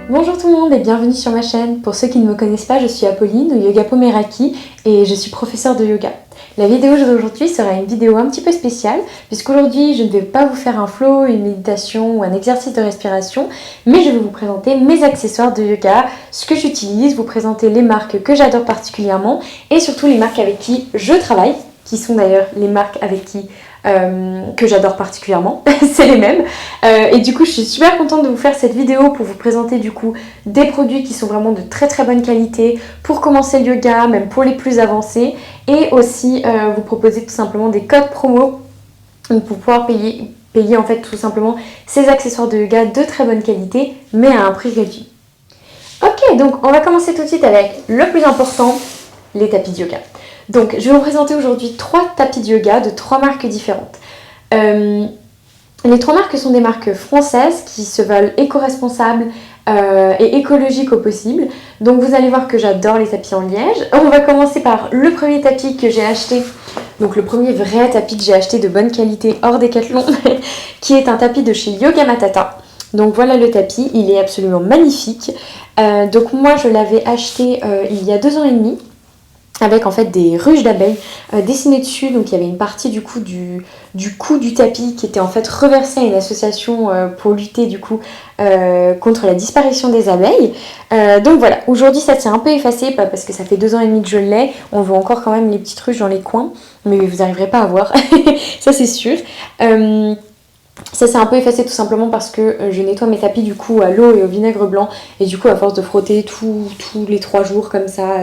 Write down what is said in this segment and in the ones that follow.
Bonjour tout le monde et bienvenue sur ma chaîne. Pour ceux qui ne me connaissent pas, je suis Apolline ou Yoga Pomeraki et je suis professeure de yoga. La vidéo d'aujourd'hui sera une vidéo un petit peu spéciale puisqu'aujourd'hui je ne vais pas vous faire un flow, une méditation ou un exercice de respiration, mais je vais vous présenter mes accessoires de yoga, ce que j'utilise, vous présenter les marques que j'adore particulièrement et surtout les marques avec qui je travaille, qui sont d'ailleurs les marques avec qui que j'adore particulièrement, c'est les mêmes. Et du coup, je suis super contente de vous faire cette vidéo pour vous présenter du coup des produits qui sont vraiment de très très bonne qualité pour commencer le yoga, même pour les plus avancés, et aussi vous proposer tout simplement des codes promo pour pouvoir payer en fait tout simplement ces accessoires de yoga de très bonne qualité, mais à un prix réduit. Ok, donc on va commencer tout de suite avec le plus important, les tapis de yoga. Donc, je vais vous présenter aujourd'hui 3 tapis de yoga de 3 marques différentes. Les 3 marques sont des marques françaises qui se veulent éco-responsables et écologiques au possible. Donc, vous allez voir que j'adore les tapis en liège. On va commencer par le premier tapis que j'ai acheté. Donc, le premier vrai tapis que j'ai acheté de bonne qualité hors Décathlon, qui est un tapis de chez Yoga Matata. Donc voilà le tapis, il est absolument magnifique. Donc moi je l'avais acheté il y a 2 ans et demi. Avec en fait des ruches d'abeilles dessinées dessus, donc il y avait une partie du coup du cou du tapis qui était en fait reversée à une association pour lutter du coup contre la disparition des abeilles. Donc voilà, aujourd'hui ça s'est un peu effacé, pas parce que ça fait 2 ans et demi que je l'ai, on voit encore quand même les petites ruches dans les coins, mais vous n'arriverez pas à voir, ça c'est sûr. Ça s'est un peu effacé tout simplement parce que je nettoie mes tapis du coup à l'eau et au vinaigre blanc, et du coup à force de frotter tous les 3 jours comme ça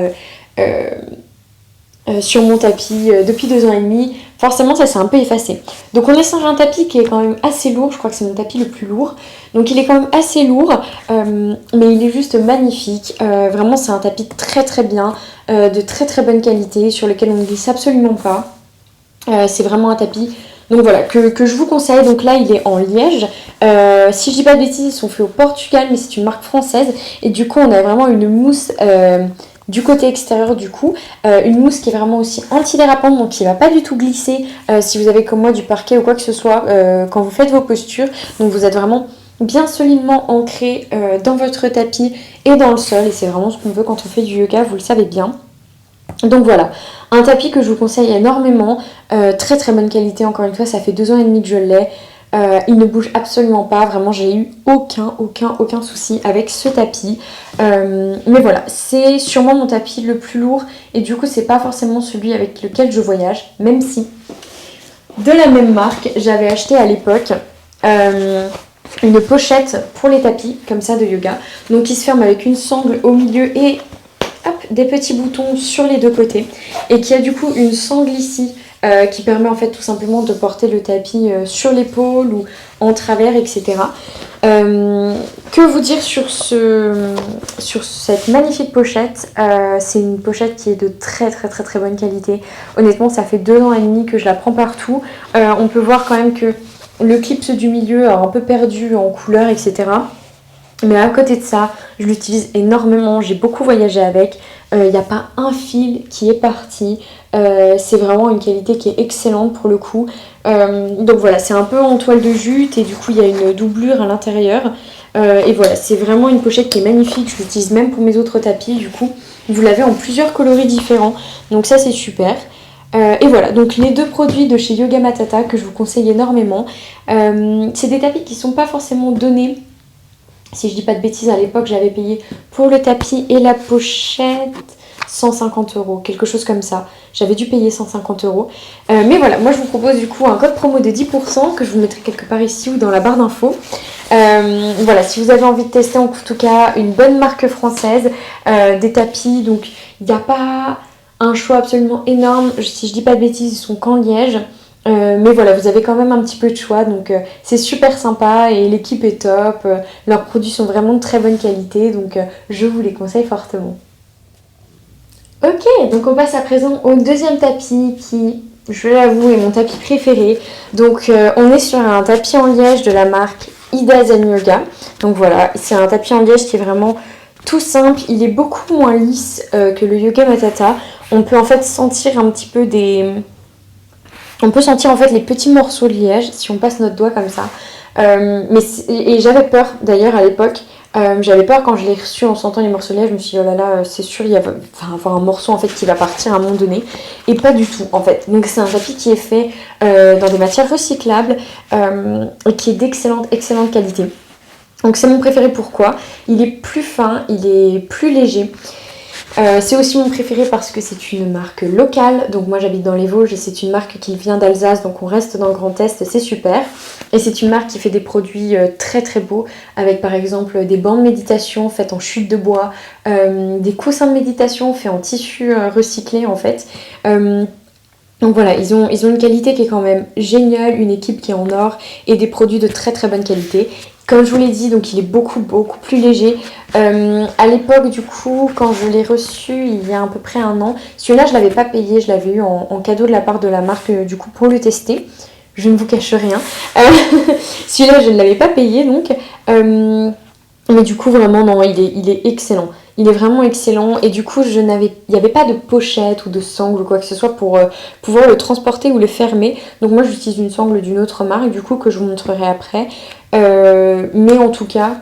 sur mon tapis depuis 2 ans et demi, forcément ça s'est un peu effacé. Donc on est sur un tapis qui est quand même assez lourd, je crois que c'est mon tapis le plus lourd, donc il est quand même assez lourd, mais il est juste magnifique, vraiment c'est un tapis très très bien, de très très bonne qualité, sur lequel on ne glisse absolument pas, c'est vraiment un tapis donc voilà, que je vous conseille. Donc là il est en liège, si je dis pas de bêtises ils sont faits au Portugal, mais c'est une marque française, et du coup on a vraiment une mousse du côté extérieur du cou, une mousse qui est vraiment aussi antidérapante, donc qui ne va pas du tout glisser si vous avez comme moi du parquet ou quoi que ce soit quand vous faites vos postures. Donc vous êtes vraiment bien solidement ancré dans votre tapis et dans le sol, et c'est vraiment ce qu'on veut quand on fait du yoga, vous le savez bien. Donc voilà, un tapis que je vous conseille énormément, très très bonne qualité, encore une fois ça fait 2 ans et demi que je l'ai. Il ne bouge absolument pas, vraiment j'ai eu aucun souci avec ce tapis, mais voilà, c'est sûrement mon tapis le plus lourd et du coup c'est pas forcément celui avec lequel je voyage, même si de la même marque j'avais acheté à l'époque une pochette pour les tapis comme ça de yoga, donc qui se ferme avec une sangle au milieu et hop, des petits boutons sur les 2 côtés, et qui a du coup une sangle ici qui permet en fait tout simplement de porter le tapis sur l'épaule ou en travers, etc. Que vous dire sur cette magnifique pochette, c'est une pochette qui est de très très très très bonne qualité. Honnêtement ça fait 2 ans et demi que je la prends partout. On peut voir quand même que le clip du milieu a un peu perdu en couleur, etc. Mais à côté de ça, je l'utilise énormément, j'ai beaucoup voyagé avec, il n'y a pas un fil qui est parti, c'est vraiment une qualité qui est excellente pour le coup. Donc voilà, c'est un peu en toile de jute et du coup il y a une doublure à l'intérieur. Et voilà, c'est vraiment une pochette qui est magnifique, je l'utilise même pour mes autres tapis du coup. Vous l'avez en plusieurs coloris différents, donc ça c'est super. Et voilà, donc les 2 produits de chez Yoga Matata que je vous conseille énormément. C'est des tapis qui ne sont pas forcément donnés. Si je dis pas de bêtises, à l'époque, j'avais payé pour le tapis et la pochette 150 €, quelque chose comme ça. J'avais dû payer 150 €. Mais voilà, moi je vous propose du coup un code promo de 10% que je vous mettrai quelque part ici ou dans la barre d'infos. Voilà, si vous avez envie de tester en tout cas une bonne marque française, des tapis, donc il n'y a pas un choix absolument énorme. Si je dis pas de bêtises, ils sont qu'en liège. Mais voilà, vous avez quand même un petit peu de choix, donc c'est super sympa et l'équipe est top, leurs produits sont vraiment de très bonne qualité, donc je vous les conseille fortement. Ok, donc on passe à présent au deuxième tapis qui, je l'avoue, est mon tapis préféré. Donc on est sur un tapis en liège de la marque Ida Zen Yoga. Donc voilà, c'est un tapis en liège qui est vraiment tout simple, il est beaucoup moins lisse que le Yoga Matata. On peut en fait sentir un petit peu on peut sentir en fait les petits morceaux de liège si on passe notre doigt comme ça. Et j'avais peur d'ailleurs à l'époque J'avais peur quand je l'ai reçu en sentant les morcelets, je me suis dit oh là là, c'est sûr il va avoir un morceau en fait qui va partir à un moment donné, et pas du tout en fait. Donc c'est un tapis qui est fait dans des matières recyclables et qui est d'excellente qualité. Donc c'est mon préféré, pourquoi? Il est plus fin, il est plus léger. C'est aussi mon préféré parce que c'est une marque locale, donc moi j'habite dans les Vosges et c'est une marque qui vient d'Alsace, donc on reste dans le Grand Est, c'est super. Et c'est une marque qui fait des produits très très beaux, avec par exemple des bancs de méditation faits en chute de bois, des coussins de méditation faits en tissu recyclé en fait. Donc voilà, ils ont une qualité qui est quand même géniale, une équipe qui est en or et des produits de très très bonne qualité. Comme je vous l'ai dit, donc il est beaucoup plus léger. À l'époque du coup, quand je l'ai reçu il y a à peu près un an, celui-là je l'avais pas payé, je l'avais eu en cadeau de la part de la marque du coup pour le tester. Je ne vous cache rien. Celui-là je ne l'avais pas payé donc. Mais du coup vraiment non, il est excellent. Il est vraiment excellent et du coup il n'y avait pas de pochette ou de sangle ou quoi que ce soit pour pouvoir le transporter ou le fermer. Donc moi j'utilise une sangle d'une autre marque du coup que je vous montrerai après. Mais en tout cas,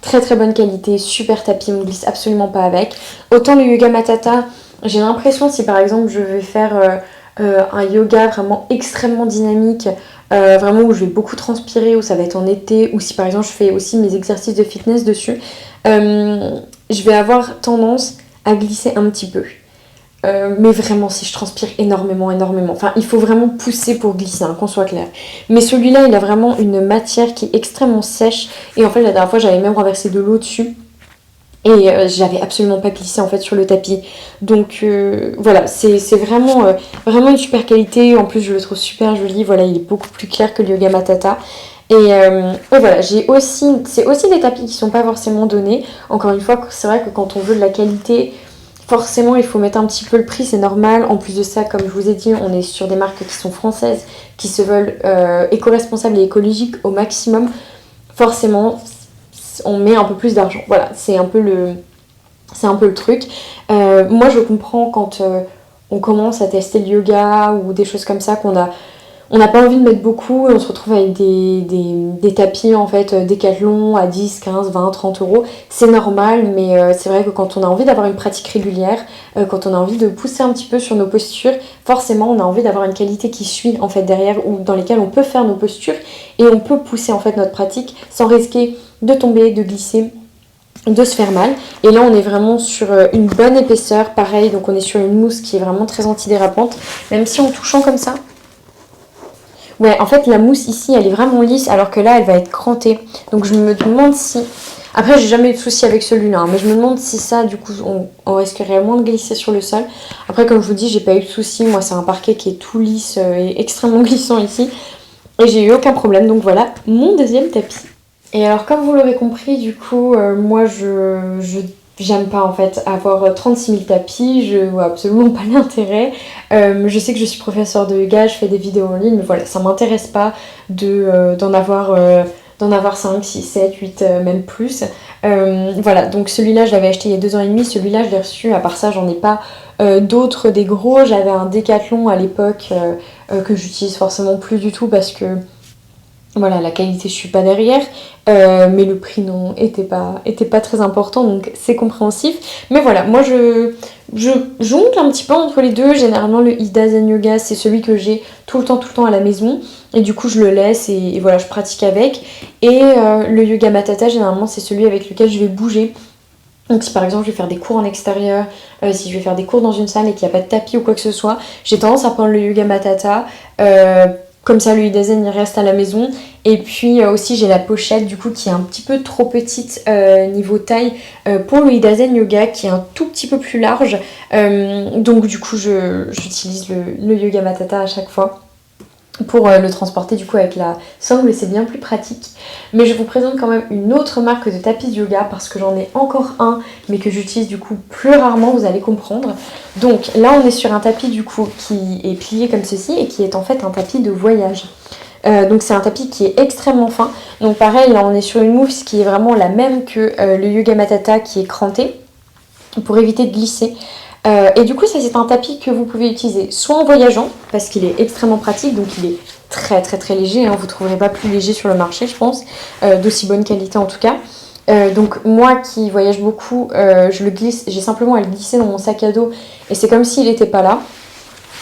très très bonne qualité, super tapis, on ne glisse absolument pas avec. Autant le yoga matata, j'ai l'impression si par exemple je vais faire un yoga vraiment extrêmement dynamique, vraiment où je vais beaucoup transpirer, où ça va être en été, ou si par exemple je fais aussi mes exercices de fitness dessus, je vais avoir tendance à glisser un petit peu. Mais vraiment si je transpire énormément, enfin il faut vraiment pousser pour glisser, hein, qu'on soit clair. Mais celui-là il a vraiment une matière qui est extrêmement sèche et en fait la dernière fois j'avais même renversé de l'eau dessus et j'avais absolument pas glissé en fait sur le tapis. Donc voilà, c'est vraiment une super qualité. En plus je le trouve super joli, voilà, il est beaucoup plus clair que le Yoga Matata. Et voilà, c'est aussi des tapis qui sont pas forcément donnés. Encore une fois, c'est vrai que quand on veut de la qualité, forcément il faut mettre un petit peu le prix, c'est normal. En plus de ça, comme je vous ai dit, on est sur des marques qui sont françaises, qui se veulent éco-responsables et écologiques au maximum. Forcément, on met un peu plus d'argent. Voilà, c'est un peu le truc. Moi je comprends quand on commence à tester le yoga ou des choses comme ça on n'a pas envie de mettre beaucoup et on se retrouve avec des tapis en fait Décathlon à 10, 15, 20, 30 euros. C'est normal, mais c'est vrai que quand on a envie d'avoir une pratique régulière, quand on a envie de pousser un petit peu sur nos postures, forcément on a envie d'avoir une qualité qui suit en fait derrière, ou dans lesquelles on peut faire nos postures et on peut pousser en fait notre pratique sans risquer de tomber, de glisser, de se faire mal. Et là on est vraiment sur une bonne épaisseur, pareil, donc on est sur une mousse qui est vraiment très antidérapante, même si en touchant comme ça, ouais, en fait la mousse ici elle est vraiment lisse alors que là elle va être crantée. Donc je me demande si, après j'ai jamais eu de soucis avec celui-là, hein, mais je me demande si ça du coup on risquerait moins de glisser sur le sol. Après comme je vous dis, j'ai pas eu de soucis, moi c'est un parquet qui est tout lisse et extrêmement glissant ici et j'ai eu aucun problème. Donc voilà mon deuxième tapis. Et alors comme vous l'aurez compris, du coup moi j'aime pas en fait avoir 36 000 tapis, je vois absolument pas l'intérêt. Je sais que je suis professeure de yoga, je fais des vidéos en ligne, mais voilà, ça m'intéresse pas d'en avoir 5, 6, 7, 8, même plus. Voilà, donc celui-là je l'avais acheté il y a 2 ans et demi, celui-là je l'ai reçu, à part ça j'en ai pas d'autres des gros. J'avais un Décathlon à l'époque que j'utilise forcément plus du tout parce que voilà, la qualité je suis pas derrière, mais le prix non était pas très important, donc c'est compréhensif. Mais voilà, moi je jongle un petit peu entre les deux. Généralement le Ida Zen Yoga c'est celui que j'ai tout le temps à la maison, et du coup je le laisse et voilà, je pratique avec. Et le Yoga Matata généralement c'est celui avec lequel je vais bouger. Donc si par exemple je vais faire des cours en extérieur, si je vais faire des cours dans une salle et qu'il n'y a pas de tapis ou quoi que ce soit, j'ai tendance à prendre le Yoga Matata. Comme ça le Ida Zen il reste à la maison. Et puis aussi j'ai la pochette du coup qui est un petit peu trop petite niveau taille pour le Ida Zen Yoga, qui est un tout petit peu plus large. Donc du coup j'utilise le Yoga Matata à chaque fois pour le transporter du coup avec la sangle, c'est bien plus pratique. Mais je vous présente quand même une autre marque de tapis de yoga parce que j'en ai encore un mais que j'utilise du coup plus rarement, vous allez comprendre. Donc là on est sur un tapis du coup qui est plié comme ceci et qui est en fait un tapis de voyage. Donc c'est un tapis qui est extrêmement fin. Donc pareil, là on est sur une mousse qui est vraiment la même que le Yoga Matata, qui est crantée pour éviter de glisser. Et du coup ça c'est un tapis que vous pouvez utiliser soit en voyageant parce qu'il est extrêmement pratique, donc il est très léger, hein, vous ne trouverez pas plus léger sur le marché je pense, d'aussi bonne qualité en tout cas. Donc moi qui voyage beaucoup, je le glisse, j'ai simplement à le glisser dans mon sac à dos et c'est comme s'il n'était pas là.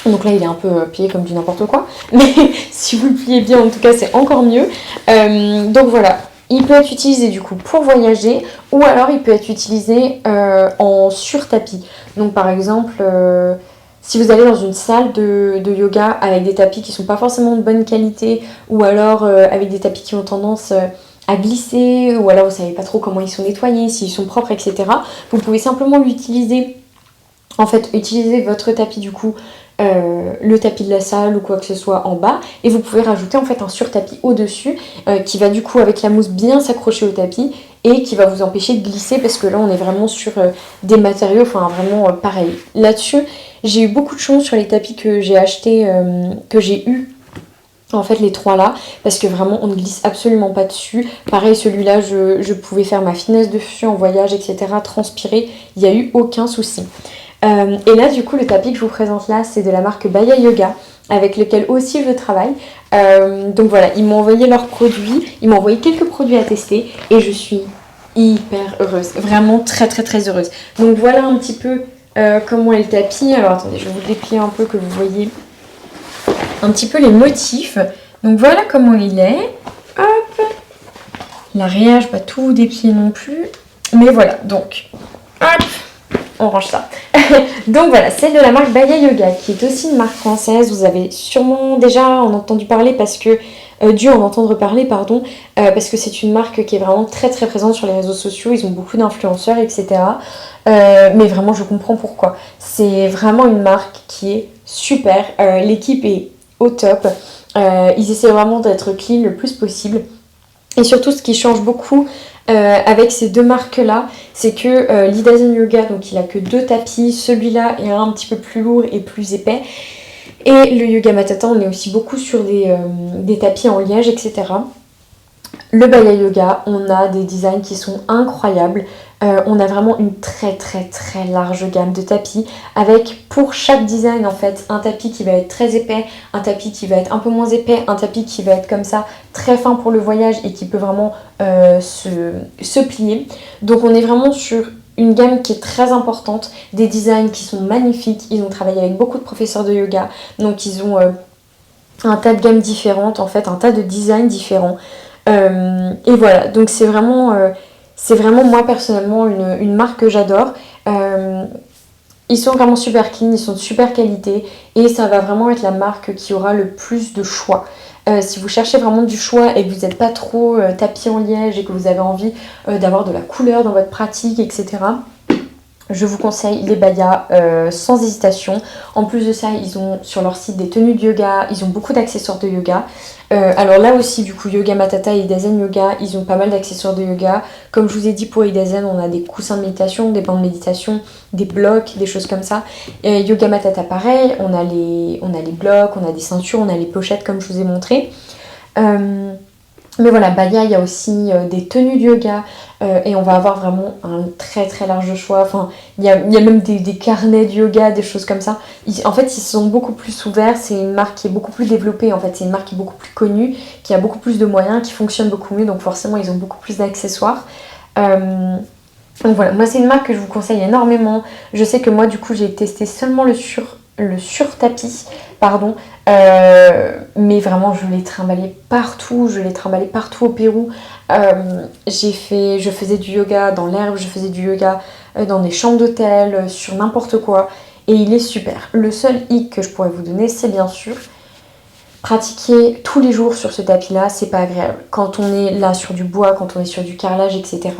Donc là il est un peu plié comme du n'importe quoi, mais si vous le pliez bien en tout cas c'est encore mieux. Donc voilà, il peut être utilisé du coup pour voyager ou alors il peut être utilisé en sur-tapis. Donc par exemple, si vous allez dans une salle de yoga avec des tapis qui sont pas forcément de bonne qualité ou alors avec des tapis qui ont tendance à glisser ou alors vous savez pas trop comment ils sont nettoyés, s'ils sont propres, etc. Vous pouvez simplement l'utiliser, en fait, utiliser votre tapis du coup, le tapis de la salle ou quoi que ce soit en bas et vous pouvez rajouter en fait un sur-tapis au-dessus qui va du coup avec la mousse bien s'accrocher au tapis et qui va vous empêcher de glisser parce que là on est vraiment sur des matériaux, enfin vraiment pareil. Là-dessus, j'ai eu beaucoup de chance sur les tapis que j'ai achetés, que j'ai eu. En fait les trois là, parce que vraiment on ne glisse absolument pas dessus. Pareil celui-là je pouvais faire ma finesse dessus en voyage, etc. Transpirer, il n'y a eu aucun souci. Et là du coup le tapis que je vous présente là c'est de la marque Baya Yoga avec lequel aussi je travaille. Donc voilà, ils m'ont envoyé leurs produits, ils m'ont envoyé quelques produits à tester et je suis hyper heureuse, vraiment très très très heureuse. Donc voilà un petit peu comment est le tapis. Alors attendez, je vais vous le déplier un peu que vous voyez un petit peu les motifs. Donc voilà comment il est. Hop. L'arrière, je ne vais pas tout vous déplier non plus. Mais voilà, donc hop, on range ça. Donc voilà, c'est de la marque Baya Yoga, qui est aussi une marque française. Vous avez sûrement déjà en entendu parler parce que dû en entendre parler, pardon, parce que c'est une marque qui est vraiment très très présente sur les réseaux sociaux. Ils ont beaucoup d'influenceurs, etc. Mais vraiment, je comprends pourquoi. C'est vraiment une marque qui est super. L'équipe est au top. Ils essaient vraiment d'être clean le plus possible. Et surtout, ce qui change beaucoup avec ces deux marques-là, c'est que l'Idazen Yoga, donc il a que 2 tapis. Celui-là est un petit peu plus lourd et plus épais. Et le Yoga Matata, on est aussi beaucoup sur des tapis en liège, etc. Le Baya Yoga, on a des designs qui sont incroyables. On a vraiment une très très très large gamme de tapis avec pour chaque design en fait un tapis qui va être très épais, un tapis qui va être un peu moins épais, un tapis qui va être comme ça très fin pour le voyage et qui peut vraiment se plier. Donc on est vraiment sur une gamme qui est très importante, des designs qui sont magnifiques. Ils ont travaillé avec beaucoup de professeurs de yoga, donc ils ont un tas de gammes différentes en fait, un tas de designs différents. Et voilà, donc c'est vraiment moi personnellement une marque que j'adore. Ils sont vraiment super clean, ils sont de super qualité et ça va vraiment être la marque qui aura le plus de choix. Si vous cherchez vraiment du choix et que vous n'êtes pas trop tapis en liège et que vous avez envie d'avoir de la couleur dans votre pratique, etc., je vous conseille les Baya sans hésitation. En plus de ça, ils ont sur leur site des tenues de yoga, ils ont beaucoup d'accessoires de yoga. Alors là aussi, du coup, Yoga Matata et Idazen Yoga, ils ont pas mal d'accessoires de yoga. Comme je vous ai dit, pour Idazen, on a des coussins de méditation, des bancs de méditation, des blocs, des choses comme ça. Yoga Matata, pareil, on a les blocs, on a des ceintures, on a les pochettes comme je vous ai montré. Mais voilà, Baya, il y a aussi des tenues de yoga et on va avoir vraiment un très très large choix. Enfin, il y a même des carnets de yoga, des choses comme ça. En fait, ils sont beaucoup plus ouverts. C'est une marque qui est beaucoup plus développée. En fait, c'est une marque qui est beaucoup plus connue, qui a beaucoup plus de moyens, qui fonctionne beaucoup mieux. Donc forcément, ils ont beaucoup plus d'accessoires. Donc voilà, moi c'est une marque que je vous conseille énormément. Je sais que moi du coup j'ai testé seulement le sur-tapis, pardon. Mais vraiment je l'ai trimballé partout, au Pérou. Je faisais du yoga dans l'herbe, je faisais du yoga dans des chambres d'hôtel, sur n'importe quoi. Et il est super. Le seul hic que je pourrais vous donner, c'est bien sûr pratiquer tous les jours sur ce tapis-là, c'est pas agréable. Quand on est là sur du bois, quand on est sur du carrelage, etc.,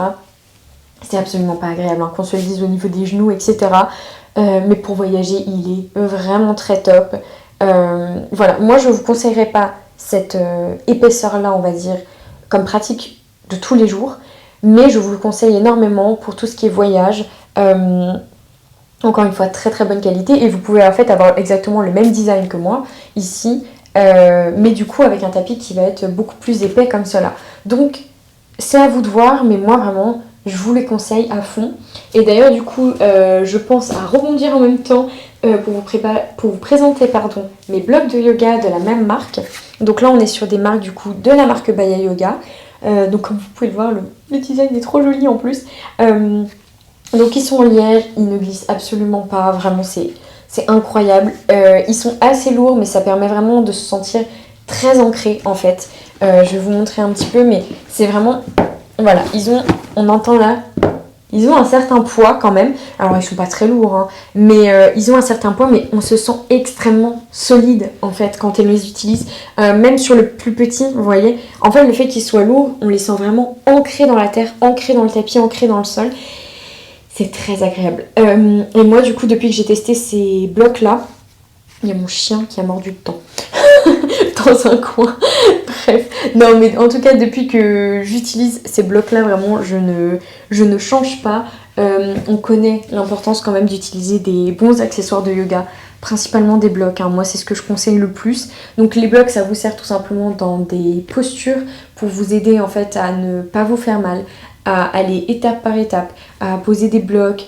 c'est absolument pas agréable, hein, qu'on se le dise au niveau des genoux, etc. Mais pour voyager, il est vraiment très top. Voilà, moi je vous conseillerais pas cette épaisseur-là, on va dire, comme pratique de tous les jours, mais je vous le conseille énormément pour tout ce qui est voyage. Encore une fois, très très bonne qualité et vous pouvez en fait avoir exactement le même design que moi ici, mais du coup avec un tapis qui va être beaucoup plus épais comme cela. Donc c'est à vous de voir, mais moi vraiment je vous les conseille à fond. Et d'ailleurs du coup je pense à rebondir en même temps pour vous présenter mes blocs de yoga de la même marque. Donc là on est sur des marques du coup de la marque Baya Yoga. Donc comme vous pouvez le voir, le design est trop joli en plus. Donc ils sont en liège, ils ne glissent absolument pas, vraiment c'est incroyable. Ils sont assez lourds mais ça permet vraiment de se sentir très ancré en fait. Je vais vous montrer un petit peu mais c'est vraiment... Voilà, on entend là, ils ont un certain poids quand même. Alors ils sont pas très lourds hein, mais ils ont un certain poids mais on se sent extrêmement solide en fait quand on les utilise. Même sur le plus petit, vous voyez. En fait le fait qu'ils soient lourds, on les sent vraiment ancrés dans la terre, ancrés dans le tapis, ancrés dans le sol. C'est très agréable. Et moi, du coup, depuis que j'ai testé ces blocs-là, il y a mon chien qui a mordu dedans. Dans un coin. Bref. Non, mais en tout cas, depuis que j'utilise ces blocs-là, vraiment, je ne change pas. On connaît l'importance quand même d'utiliser des bons accessoires de yoga, principalement des blocs. Hein. Moi, c'est ce que je conseille le plus. Donc, les blocs, ça vous sert tout simplement dans des postures pour vous aider en fait à ne pas vous faire mal, à aller étape par étape, à poser des blocs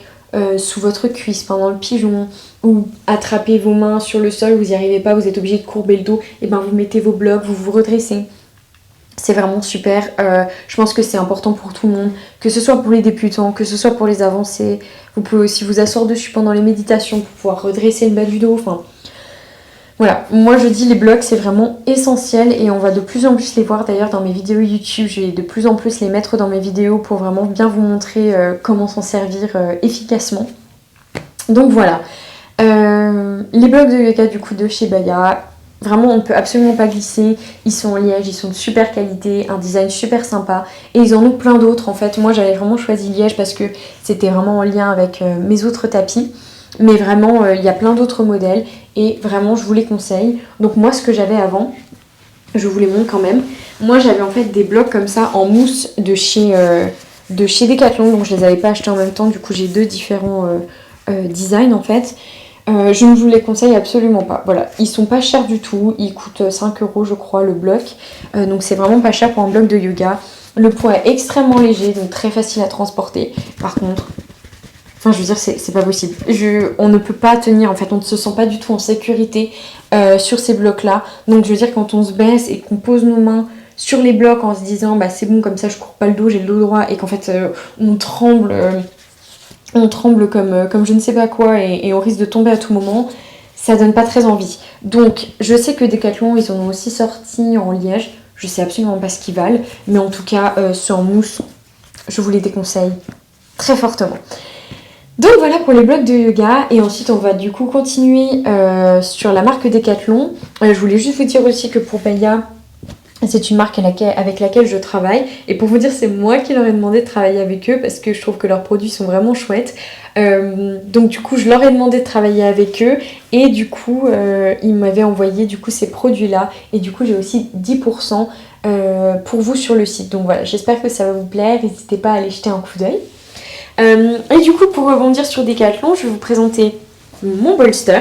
sous votre cuisse pendant le pigeon ou attraper vos mains sur le sol, vous n'y arrivez pas, vous êtes obligé de courber le dos, et ben vous mettez vos blocs, vous vous redressez. C'est vraiment super, je pense que c'est important pour tout le monde, que ce soit pour les débutants, que ce soit pour les avancés. Vous pouvez aussi vous asseoir dessus pendant les méditations pour pouvoir redresser le bas du dos, enfin... Voilà, moi je dis les blocs c'est vraiment essentiel et on va de plus en plus les voir d'ailleurs dans mes vidéos YouTube. Je vais de plus en plus les mettre dans mes vidéos pour vraiment bien vous montrer comment s'en servir efficacement. Donc voilà, les blocs de yoga du coup de chez Baya, vraiment on ne peut absolument pas glisser. Ils sont en liège, ils sont de super qualité, un design super sympa et ils en ont plein d'autres en fait. Moi j'avais vraiment choisi liège parce que c'était vraiment en lien avec mes autres tapis. Mais vraiment, il y a plein d'autres modèles et vraiment, je vous les conseille. Donc moi, ce que j'avais avant, je vous les montre quand même. Moi, j'avais en fait des blocs comme ça en mousse de chez Decathlon. Donc je les avais pas achetés en même temps. Du coup, j'ai deux différents designs en fait. Je ne vous les conseille absolument pas. Voilà, ils sont pas chers du tout. Ils coûtent 5 € je crois le bloc. Donc c'est vraiment pas cher pour un bloc de yoga. Le poids est extrêmement léger, donc très facile à transporter. Par contre... Enfin, je veux dire, c'est pas possible. On ne peut pas tenir, en fait, on ne se sent pas du tout en sécurité sur ces blocs-là. Donc, je veux dire, quand on se baisse et qu'on pose nos mains sur les blocs en se disant, bah c'est bon, comme ça, je cours pas le dos, j'ai le dos droit, et qu'en fait, on tremble comme je ne sais pas quoi, et on risque de tomber à tout moment, ça donne pas très envie. Donc, je sais que Decathlon, ils en ont aussi sorti en liège. Je sais absolument pas ce qu'ils valent, mais en tout cas, ceux en mousse, je vous les déconseille très fortement. Donc voilà pour les blocs de yoga et ensuite on va du coup continuer sur la marque Decathlon. Je voulais juste vous dire aussi que pour Baya, c'est une marque avec laquelle je travaille et pour vous dire c'est moi qui leur ai demandé de travailler avec eux parce que je trouve que leurs produits sont vraiment chouettes. Donc du coup je leur ai demandé de travailler avec eux et du coup ils m'avaient envoyé du coup ces produits là et du coup j'ai aussi 10% pour vous sur le site. Donc voilà, j'espère que ça va vous plaire, n'hésitez pas à aller jeter un coup d'œil. Et du coup, pour rebondir sur Decathlon, je vais vous présenter mon bolster.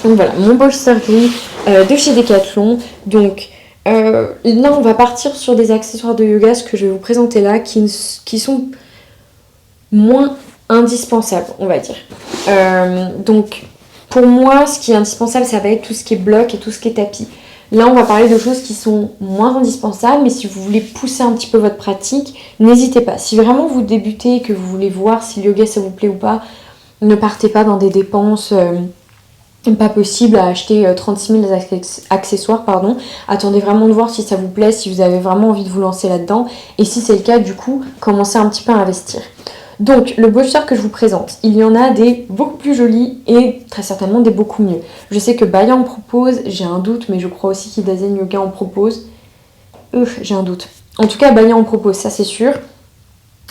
Donc voilà, mon bolster gris de chez Decathlon. Donc là, on va partir sur des accessoires de yoga, ce que je vais vous présenter là, qui sont moins indispensables, on va dire. Donc pour moi, ce qui est indispensable, ça va être tout ce qui est bloc et tout ce qui est tapis. Là, on va parler de choses qui sont moins indispensables, mais si vous voulez pousser un petit peu votre pratique, n'hésitez pas. Si vraiment vous débutez et que vous voulez voir si le yoga ça vous plaît ou pas, ne partez pas dans des dépenses pas possibles à acheter 36 000 accessoires. Attendez vraiment de voir si ça vous plaît, si vous avez vraiment envie de vous lancer là-dedans. Et si c'est le cas, du coup, commencez un petit peu à investir. Donc, le bolster que je vous présente, il y en a des beaucoup plus jolis et très certainement des beaucoup mieux. Je sais que Baya en propose, j'ai un doute, mais je crois aussi qu'Idazen Yoga en propose. J'ai un doute. En tout cas, Baya en propose, ça c'est sûr.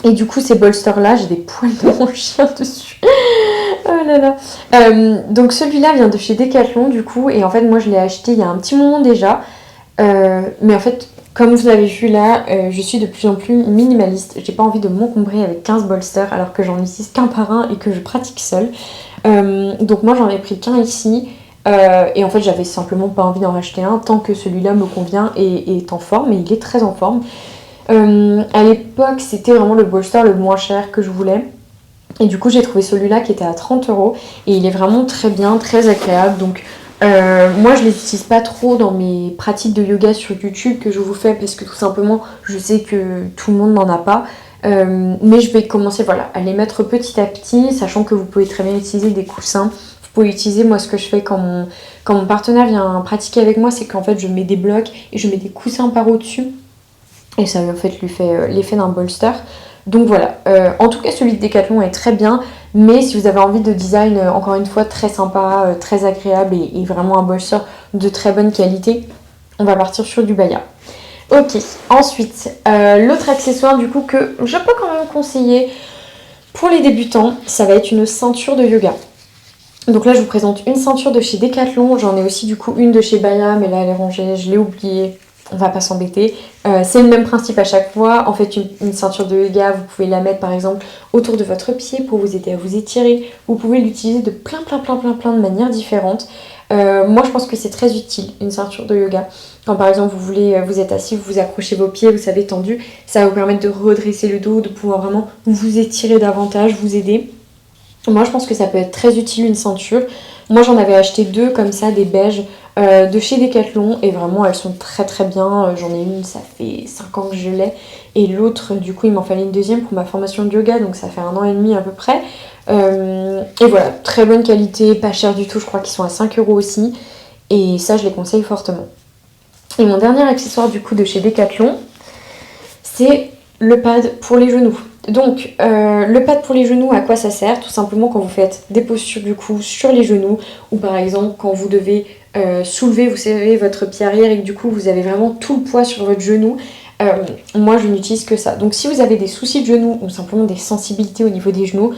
Et du coup, ces bolsters-là, j'ai des poils de mon chien dessus. Oh là là. Donc, celui-là vient de chez Decathlon, du coup. Et en fait, moi, je l'ai acheté il y a un petit moment déjà. Mais en fait... Comme vous avez vu là, je suis de plus en plus minimaliste. J'ai pas envie de m'encombrer avec 15 bolsters alors que j'en utilise qu'un par un et que je pratique seule. Donc moi j'en ai pris qu'un ici. Et en fait j'avais simplement pas envie d'en racheter un tant que celui-là me convient et est en forme. Et il est très en forme. À l'époque c'était vraiment le bolster le moins cher que je voulais. Et du coup j'ai trouvé celui-là qui était à 30 € et il est vraiment très bien, très agréable. Donc Moi je les utilise pas trop dans mes pratiques de yoga sur YouTube que je vous fais parce que tout simplement je sais que tout le monde n'en a pas. Mais je vais commencer voilà, à les mettre petit à petit, sachant que vous pouvez très bien utiliser des coussins. Vous pouvez utiliser, moi ce que je fais quand mon partenaire vient pratiquer avec moi, c'est qu'en fait je mets des blocs et je mets des coussins par au-dessus. Et ça en fait lui fait l'effet d'un bolster. Donc voilà, en tout cas celui de Decathlon est très bien, mais si vous avez envie de design, encore une fois, très sympa, très agréable et vraiment un bolster de très bonne qualité, on va partir sur du Baya. Ok, ensuite, l'autre accessoire du coup que je peux quand même conseiller pour les débutants, ça va être une ceinture de yoga. Donc là je vous présente une ceinture de chez Decathlon, j'en ai aussi du coup une de chez Baya, mais là elle est rangée, je l'ai oubliée. On va pas s'embêter. C'est le même principe à chaque fois. En fait, une ceinture de yoga, vous pouvez la mettre par exemple autour de votre pied pour vous aider à vous étirer. Vous pouvez l'utiliser de plein de manières différentes. Moi, je pense que c'est très utile, une ceinture de yoga. Quand par exemple vous êtes assis, vous accrochez vos pieds, vous avez tendu, ça va vous permettre de redresser le dos, de pouvoir vraiment vous étirer davantage, vous aider. Moi, je pense que ça peut être très utile une ceinture. Moi, j'en avais acheté 2 comme ça, des beiges, de chez Decathlon. Et vraiment, elles sont très bien. J'en ai une, ça fait 5 ans que je l'ai. Et l'autre, du coup, il m'en fallait une deuxième pour ma formation de yoga. Donc ça fait 1 an et demi à peu près. Et voilà, très bonne qualité, pas cher du tout. Je crois qu'ils sont à 5 € aussi. Et ça, je les conseille fortement. Et mon dernier accessoire du coup de chez Decathlon, c'est le pad pour les genoux. Donc le pad pour les genoux, à quoi ça sert? Tout simplement quand vous faites des postures du coup sur les genoux, ou par exemple quand vous devez soulever, vous savez, votre pied arrière et que du coup vous avez vraiment tout le poids sur votre genou. Moi je n'utilise que ça. Donc si vous avez des soucis de genoux ou simplement des sensibilités au niveau des genoux,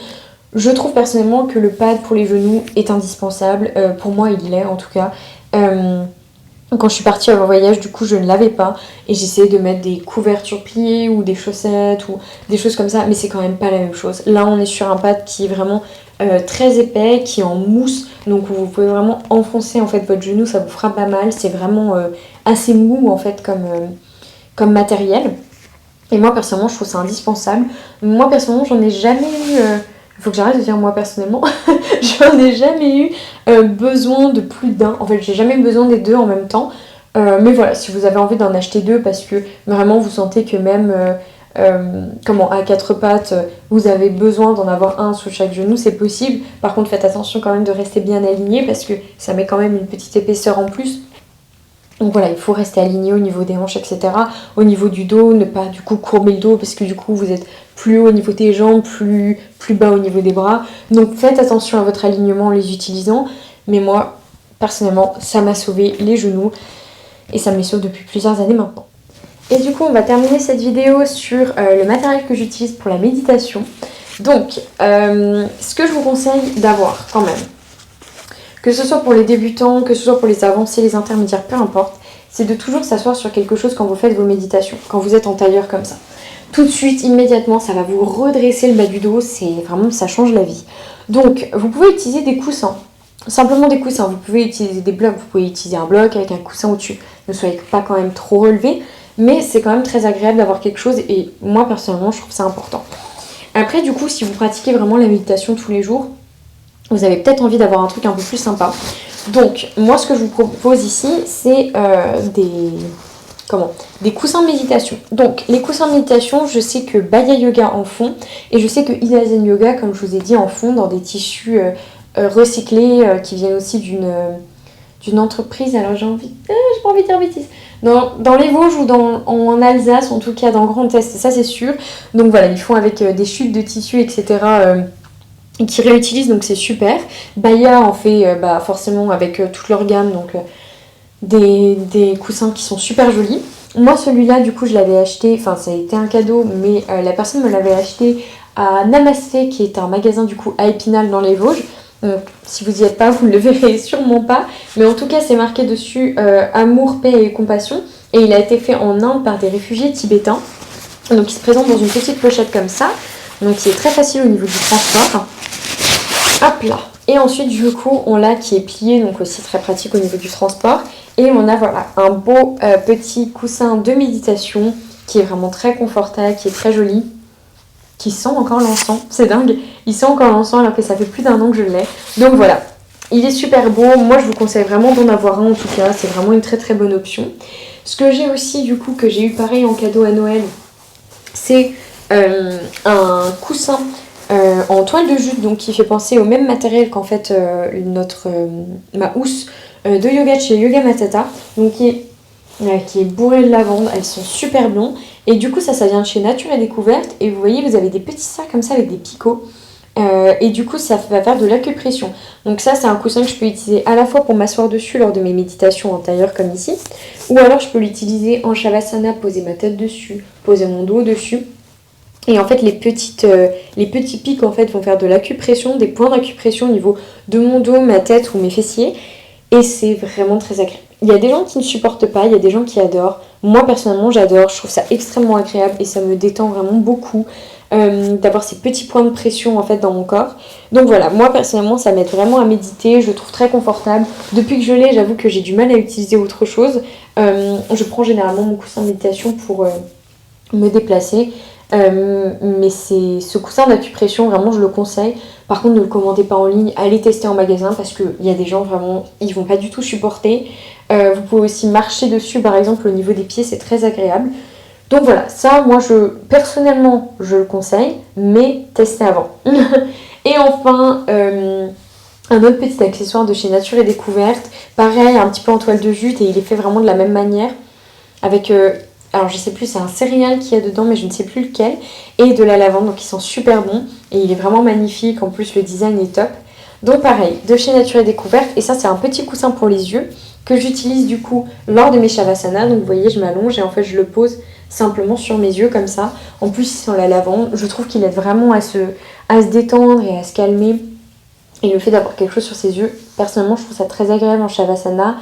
je trouve personnellement que le pad pour les genoux est indispensable. Pour moi il l'est en tout cas. Quand je suis partie en voyage, du coup, je ne l'avais pas. Et j'essayais de mettre des couvertures pliées ou des chaussettes ou des choses comme ça. Mais c'est quand même pas la même chose. Là, on est sur un pad qui est vraiment très épais, qui est en mousse. Donc, vous pouvez vraiment enfoncer en fait votre genou. Ça vous fera pas mal. C'est vraiment assez mou en fait comme matériel. Et moi, personnellement, je trouve ça indispensable. Moi, personnellement, j'en ai jamais eu... Il faut que j'arrête de dire moi personnellement. J'en ai jamais eu besoin de plus d'un. En fait, j'ai jamais eu besoin des 2 en même temps. Mais voilà, si vous avez envie d'en acheter 2 parce que vraiment vous sentez que même à 4 pattes, vous avez besoin d'en avoir un sous chaque genou, c'est possible. Par contre, faites attention quand même de rester bien aligné parce que ça met quand même une petite épaisseur en plus. Donc voilà, il faut rester aligné au niveau des hanches, etc. Au niveau du dos, ne pas du coup courber le dos parce que du coup vous êtes plus haut au niveau des jambes, plus bas au niveau des bras. Donc faites attention à votre alignement en les utilisant. Mais moi, personnellement, ça m'a sauvé les genoux et ça me sauve depuis plusieurs années maintenant. Et du coup, on va terminer cette vidéo sur le matériel que j'utilise pour la méditation. Donc, ce que je vous conseille d'avoir quand même, que ce soit pour les débutants, que ce soit pour les avancés, les intermédiaires, peu importe, c'est de toujours s'asseoir sur quelque chose quand vous faites vos méditations, quand vous êtes en tailleur comme ça. Tout de suite, immédiatement, ça va vous redresser le bas du dos, c'est vraiment, ça change la vie. Donc, vous pouvez utiliser des coussins, simplement des coussins. Vous pouvez utiliser des blocs, vous pouvez utiliser un bloc avec un coussin au-dessus. Ne soyez pas quand même trop relevé, mais c'est quand même très agréable d'avoir quelque chose et moi, personnellement, je trouve ça important. Après, du coup, si vous pratiquez vraiment la méditation tous les jours, vous avez peut-être envie d'avoir un truc un peu plus sympa. Donc, moi, ce que je vous propose ici, c'est des coussins de méditation. Donc, les coussins de méditation, je sais que Baya Yoga en font, et je sais que Ida Zen Yoga, comme je vous ai dit, en font dans des tissus recyclés qui viennent aussi d'une entreprise. Alors, j'ai pas envie de dire bêtises. Dans les Vosges ou en Alsace, en tout cas dans Grand Est, ça c'est sûr. Donc voilà, ils font avec des chutes de tissus, etc., qui réutilisent, donc c'est super. Baya en fait forcément avec toute leur gamme, donc des coussins qui sont super jolis. Moi celui-là du coup je l'avais acheté, enfin ça a été un cadeau, mais la personne me l'avait acheté à Namasté, qui est un magasin du coup à Épinal dans les Vosges. Si vous n'y êtes pas, vous ne le verrez sûrement pas, mais en tout cas c'est marqué dessus amour, paix et compassion, et il a été fait en Inde par des réfugiés tibétains. Donc il se présente dans une petite pochette comme ça, donc il est très facile au niveau du transport. Hop là. Et ensuite du coup on l'a qui est plié, donc aussi très pratique au niveau du transport. Et on a voilà un beau petit coussin de méditation qui est vraiment très confortable, qui est très joli, qui sent encore l'encens. C'est dingue, il sent encore l'encens alors que ça fait plus d'1 an que je l'ai. Donc voilà, Il est super beau, moi je vous conseille vraiment d'en avoir un en tout cas, c'est vraiment une très très bonne option. Ce que j'ai aussi du coup, que j'ai eu pareil en cadeau à Noël, c'est un coussin en toile de jute, donc qui fait penser au même matériel qu'en fait ma housse de yoga de chez Yoga Matata, donc qui est bourrée de lavande, elles sont super blondes, et du coup ça vient de chez Nature et Découverte, et vous voyez vous avez des petits sacs comme ça avec des picots. Et du coup ça va faire de l'acupression. Donc ça c'est un coussin que je peux utiliser à la fois pour m'asseoir dessus lors de mes méditations antérieures comme ici, ou alors je peux l'utiliser en Shavasana, poser ma tête dessus, poser mon dos dessus. Et en fait les petits pics en fait vont faire de l'acupression, des points d'acupression au niveau de mon dos, ma tête ou mes fessiers. Et c'est vraiment très agréable. Il y a des gens qui ne supportent pas, il y a des gens qui adorent. Moi personnellement j'adore, je trouve ça extrêmement agréable et ça me détend vraiment beaucoup. D'avoir ces petits points de pression en fait dans mon corps. Donc voilà, moi personnellement ça m'aide vraiment à méditer, je le trouve très confortable. Depuis que je l'ai, j'avoue que j'ai du mal à utiliser autre chose. Je prends généralement mon coussin de méditation pour me déplacer. Mais c'est ce coussin d'acupression, vraiment je le conseille. Par contre ne le commandez pas en ligne, allez tester en magasin parce qu'il y a des gens vraiment, ils vont pas du tout supporter. Vous pouvez aussi marcher dessus par exemple au niveau des pieds, c'est très agréable. Donc voilà, ça, moi, personnellement, je le conseille, mais testez avant. Et enfin, un autre petit accessoire de chez Nature et Découverte, pareil, un petit peu en toile de jute, et il est fait vraiment de la même manière, avec, alors je sais plus, c'est un céréal qu'il y a dedans, mais je ne sais plus lequel, et de la lavande, donc ils sont super bons, et il est vraiment magnifique, en plus le design est top. Donc pareil, de chez Nature et Découverte, et ça c'est un petit coussin pour les yeux, que j'utilise du coup lors de mes Shavasana, donc vous voyez, je m'allonge, et en fait je le pose simplement sur mes yeux comme ça. En plus, il sent la lavande. Je trouve qu'il aide vraiment à se détendre et à se calmer. Et le fait d'avoir quelque chose sur ses yeux, personnellement, je trouve ça très agréable en Shavasana.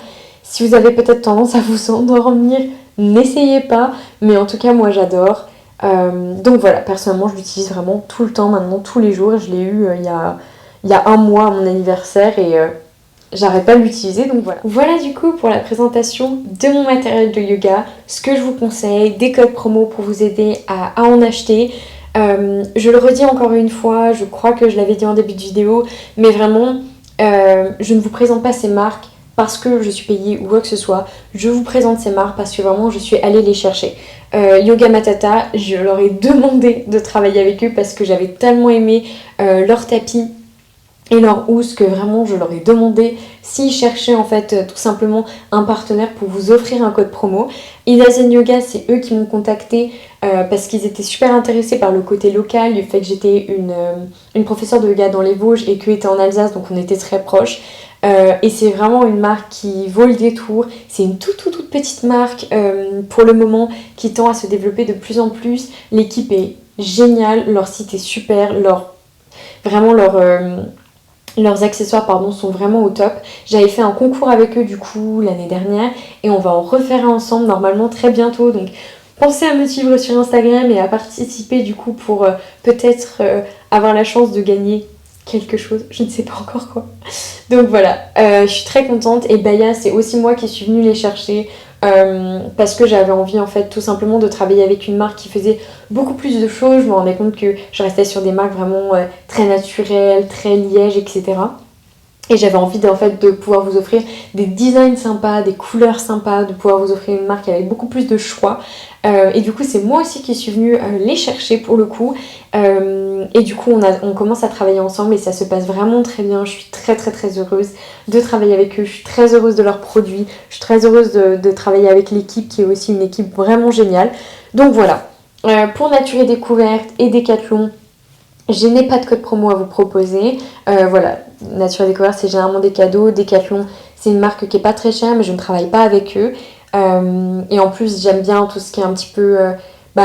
Si vous avez peut-être tendance à vous endormir, n'essayez pas. Mais en tout cas, moi, j'adore. Donc voilà, personnellement, je l'utilise vraiment tout le temps, maintenant, tous les jours. Je l'ai eu il y a un mois à mon anniversaire et j'arrête pas de l'utiliser, donc voilà. Voilà du coup pour la présentation de mon matériel de yoga, ce que je vous conseille, des codes promo pour vous aider à en acheter. Je le redis encore une fois, je crois que je l'avais dit en début de vidéo, mais vraiment, je ne vous présente pas ces marques parce que je suis payée ou quoi que ce soit. Je vous présente ces marques parce que vraiment je suis allée les chercher. Yoga Matata, je leur ai demandé de travailler avec eux parce que j'avais tellement aimé leur tapis et leur housse que vraiment je leur ai demandé s'ils cherchaient en fait tout simplement un partenaire pour vous offrir un code promo. Ilazen Yoga, c'est eux qui m'ont contacté parce qu'ils étaient super intéressés par le côté local, du fait que j'étais une professeure de yoga dans les Vosges et qu'eux étaient en Alsace, donc on était très proches. Et c'est vraiment une marque qui vaut le détour. C'est une toute petite marque pour le moment qui tend à se développer de plus en plus. L'équipe est géniale, leur site est super, leurs accessoires sont vraiment au top. J'avais fait un concours avec eux du coup l'année dernière et on va en refaire un ensemble normalement très bientôt. Donc pensez à me suivre sur Instagram et à participer du coup pour peut-être avoir la chance de gagner quelque chose. Je ne sais pas encore quoi. Donc voilà, je suis très contente et Baya c'est aussi moi qui suis venue les chercher. Parce que j'avais envie en fait tout simplement de travailler avec une marque qui faisait beaucoup plus de choses. Je me rendais compte que je restais sur des marques vraiment très naturelles, très liège, etc. Et j'avais envie de pouvoir vous offrir des designs sympas, des couleurs sympas, de pouvoir vous offrir une marque avec beaucoup plus de choix. Et du coup c'est moi aussi qui suis venue les chercher pour le coup. Et du coup on commence à travailler ensemble et ça se passe vraiment très bien. Je suis très heureuse de travailler avec eux. Je suis très heureuse de leurs produits. Je suis très heureuse de travailler avec l'équipe qui est aussi une équipe vraiment géniale. Donc voilà, pour Nature et Découverte et Decathlon, je n'ai pas de code promo à vous proposer. Voilà, Nature et Découverte c'est généralement des cadeaux. Decathlon c'est une marque qui est pas très chère mais je ne travaille pas avec eux. Et en plus j'aime bien tout ce qui est un petit peu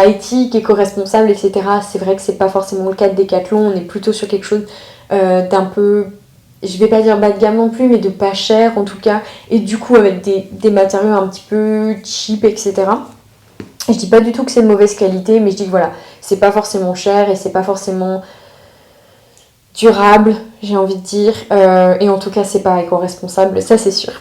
éthique, éco-responsable, etc. C'est vrai que c'est pas forcément le cas de Decathlon. On est plutôt sur quelque chose d'un peu, je vais pas dire bas de gamme non plus, mais de pas cher en tout cas. Et du coup avec des matériaux un petit peu cheap, etc. Je dis pas du tout que c'est de mauvaise qualité, mais je dis que voilà, c'est pas forcément cher et c'est pas forcément durable, j'ai envie de dire. Et en tout cas, c'est pas éco-responsable, ça c'est sûr.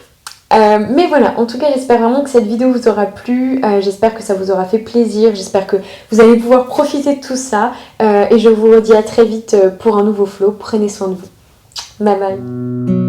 Mais voilà, en tout cas j'espère vraiment que cette vidéo vous aura plu, j'espère que ça vous aura fait plaisir, j'espère que vous allez pouvoir profiter de tout ça et je vous dis à très vite pour un nouveau flow, prenez soin de vous. Bye bye.